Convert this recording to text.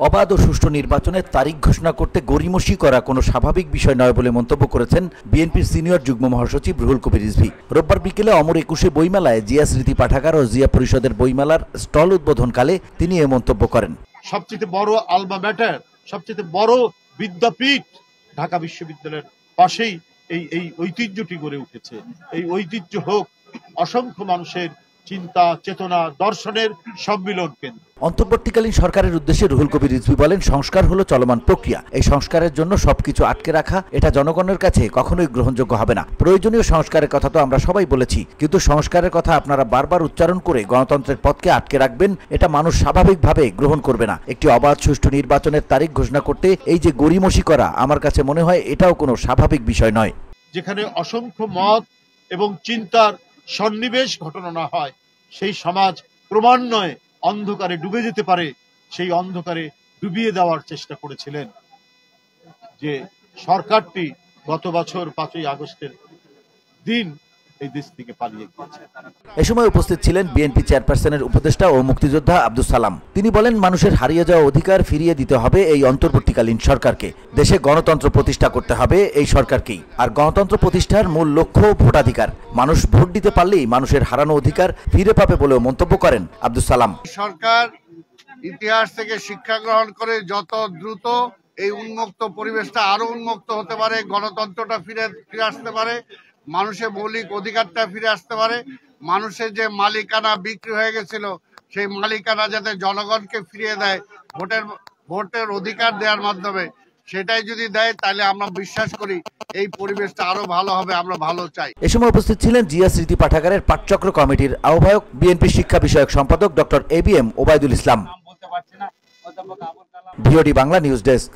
অবাধ ও সুষ্ঠু নির্বাচনের তারিখ ঘোষণা করতে গড়িমসি করা কোনো স্বাভাবিক বিষয় নয় বলে মন্তব্য করেছেন বিএনপির সিনিয়র যুগ্ম মহাসচিব রুহুল কবির রিজভী। রোববার বিকেলে অমর ২১ বইমেলায় জিয়া স্মৃতি পাঠাগার ও জিয়া পরিষদের বইমেলার স্টল উদ্বোধনকালে তিনি এ মন্তব্য করেন। সবচেয়ে বড় আলমা ম্যাটার, সবচেয়ে বড় বিদ্যাপীঠ ঢাকা বিশ্ববিদ্যালয়ের পাশেই এই ঐতিহ্যটি গড়ে উঠেছে। এই ঐতিহ্য হোক অসংখ্য মানুষের চিন্তা, চেতনা, দর্শনের সম্মিলন কেন্দ্র। অন্তর্বর্তীকালীন সরকারের উদ্দেশ্যে রুহুল কবির রিজভী বলেন, সংস্কার হলো চলমান প্রক্রিয়া। এই সংস্কারের জন্য সবকিছু আটকে রাখা এটা জনগণের কাছে কখনোই গ্রহণযোগ্য হবে না। প্রয়োজনীয় সংস্কারের কথা তো আমরা সবাই বলেছি, কিন্তু সংস্কারের কথা আপনারা বারবার উচ্চারণ করে গণতন্ত্রের পথকে আটকে রাখবেন, এটা মানুষ স্বাভাবিকভাবে গ্রহণ করবে না। একটি অবাধ সুষ্ঠু নির্বাচনের তারিখ ঘোষণা করতে এই যে গড়িমসি করা, আমার কাছে মনে হয় এটাও কোনো স্বাভাবিক বিষয় নয়। যেখানে অসংখ্য মত এবং চিন্তার সন্নিবেশ ঘটনা না হয়, সেই সমাজ ক্রমান্বয়ে অন্ধকারে ডুবে যেতে পারে। সেই অন্ধকারে ডুবিয়ে দেওয়ার চেষ্টা করেছিলেন যে সরকারটি গত বছর ৫ই আগস্টের দিন এই দেশ থেকে পালিয়ে গিয়েছে। এ সময় উপস্থিত ছিলেন বিএনপি চেয়ারপারসনের উপদেষ্টা ও মুক্তিযোদ্ধা আব্দুল সালাম। তিনি বলেন, মানুষের হারিয়ে যাওয়া অধিকার ফিরিয়ে দিতে হবে এই অন্তর্বর্তীকালীন সরকারকে। দেশে গণতন্ত্র প্রতিষ্ঠা করতে হবে এই সরকারকেই। আর গণতন্ত্র প্রতিষ্ঠার মূল লক্ষ্য ভোটাধিকার। মানুষ ভোট দিতে পারলেই মানুষের হারানো অধিকার ফিরে পাবে বলেও মন্তব্য করেন আব্দুল সালাম। সরকার ইতিহাস থেকে শিক্ষা গ্রহণ করে যত দ্রুত এই উন্মুক্ত পরিবেশটা আরো উন্মুক্ত হতে পারে, গণতন্ত্রটা ফিরে আসতে পারে, মানুষের মৌলিক অধিকারটা ফিরে আসতে পারে, মানুষের যে মালিকানা বিক্রি হয়ে গেছিল সেই মালিকানা যাতে জনগণকে ফিরিয়ে দেয় ভোটের অধিকার দেওয়ার মাধ্যমে, সেটাই যদি দেয় তাহলে আমরা বিশ্বাস করি এই পরিবেশটা আরো ভালো হবে, আমরা ভালো চাই। এ সময় উপস্থিত ছিলেন জিয়া স্মৃতি পাঠাগারের পাঠচক্র কমিটির আহ্বায়ক বিএনপি শিক্ষা বিষয়ক সম্পাদক doctor ABM Obaidul Islam. VOD Bangla news desk.